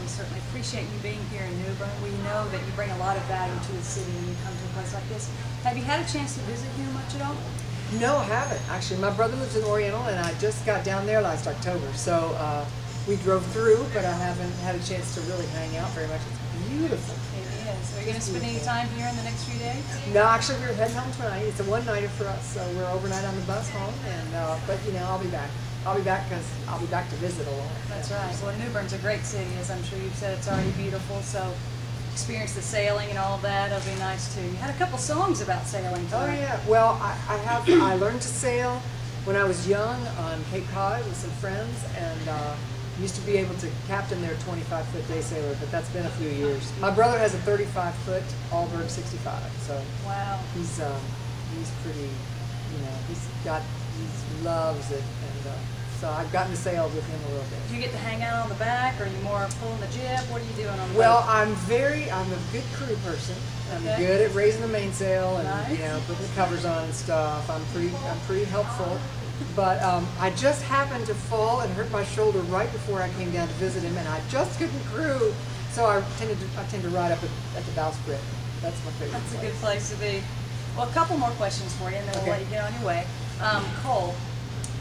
we certainly appreciate you being here in New Bern. We know that you bring a lot of value to the city when you come to a place like this. Have you had a chance to visit here much at all? No, I haven't. Actually, my brother lives in Oriental, and I just got down there last October. So we drove through, but I haven't had a chance to really hang out very much. It's beautiful. It is. Are you going to spend any time here in the next few days? No, actually, we're heading home tonight. It's a one-nighter for us, so we're overnight on the bus home. And but you know, I'll be back. I'll be back because I'll be back to visit a lot. That's right. Well, New Bern's a great city, as I'm sure you've said. It's already beautiful, so experience the sailing and all of that. It'll be nice too. You had a couple songs about sailing tonight. Oh yeah. Well, I learned to sail when I was young on Cape Cod with some friends, and used to be able to captain their 25-foot day sailor, but that's been a few years. My brother has a 35-foot Allberg 65, so wow, he's pretty, you know, he loves it, and so I've gotten to sail with him a little bit. Do you get to hang out on the back, or are you more pulling the jib? What are you doing on the Well, boat? I'm a good crew person. I'm Okay. good at raising the mainsail and Nice. you know, putting the covers on and stuff. I'm pretty helpful. But I just happened to fall and hurt my shoulder right before I came down to visit him, and I just couldn't crew. So I tend to ride up at the bowsprit. That's my favorite. That's a good place to be. Well, a couple more questions for you, and then we'll let you get on your way. Cole,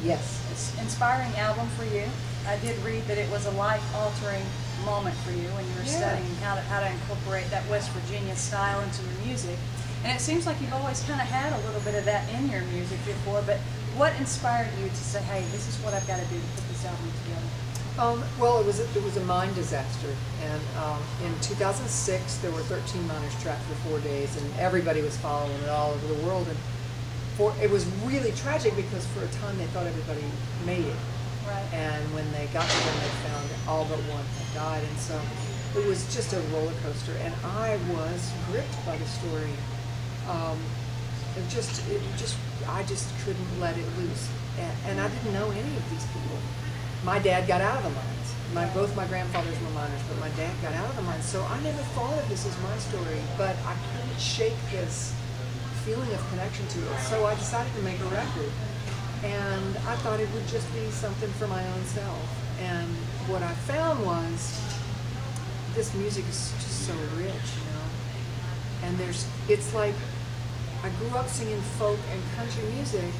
Yes. it's an inspiring album for you. I did read that it was a life-altering moment for you when you were studying how to incorporate that West Virginia style into your music. And it seems like you've always kind of had a little bit of that in your music before, but what inspired you to say, hey, this is what I've got to do to put this album together? Well, it was a mine disaster, and in 2006 there were 13 miners trapped for 4 days, and everybody was following it all over the world. And it was really tragic because for a time they thought everybody made it. Right. And when they got to them, they found all but one had died, and so it was just a roller coaster. And I was gripped by the story. I just couldn't let it loose, and I didn't know any of these people. My dad got out of the mines. Both my grandfathers were miners, but my dad got out of the mines, so I never thought of this as my story. But I couldn't shake this feeling of connection to it, so I decided to make a record. And I thought it would just be something for my own self. And what I found was this music is just so rich, you know. And it's like I grew up singing folk and country music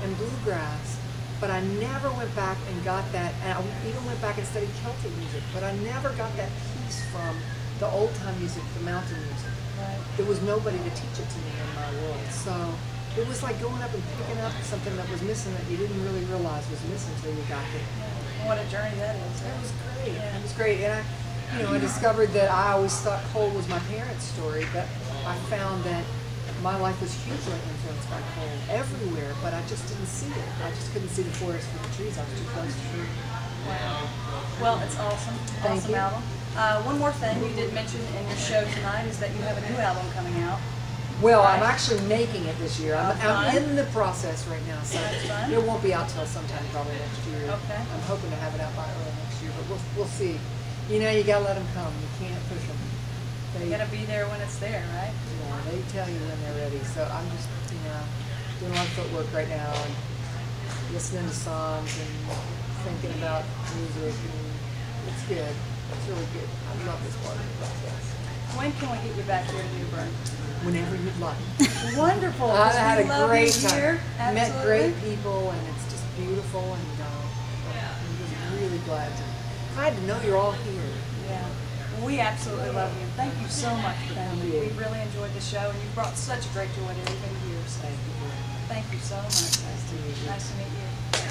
and bluegrass, but I never went back and got that. And I even went back and studied Celtic music, but I never got that piece from the old time music, the mountain music. Right. There was nobody to teach it to me in my world. So it was like going up and picking up something that was missing that you didn't really realize was missing until you got it. Yeah. What a journey that is. It was great. Yeah. It was great. And I discovered that I always thought Cole was my parents' story, but I found that my life was hugely influenced by Cole everywhere, but I just didn't see it. I just couldn't see the forest for the trees. I was too close to it. Wow. Well, it's awesome. Thank Awesome you. album. One more thing you did mention in your show tonight is that you have a new album coming out. Well, Right. I'm actually making it this year. I'm fun. in the process right now, so That's fun. it won't be out till sometime probably next year. Okay. I'm hoping to have it out by early next year, but we'll see. You know, you gotta let them come. You can't push them. You gotta be there when it's there, right? They tell you when they're ready. So I'm just, doing a lot of footwork right now and listening to songs and thinking about music, and it's good. It's really good. I love this part of the process. When can we get you back here to New Bern? Whenever you'd like. Wonderful. I had We a love great you time. here. Met Absolutely. great people, and it's just beautiful, and I'm just really glad to. Glad to know you're all here. Yeah. We absolutely love you. Thank you so much for coming. Thank you. We really enjoyed the show, and you brought such great joy to everybody here. So Thank you. thank you so much. Nice to meet you. Nice to meet you.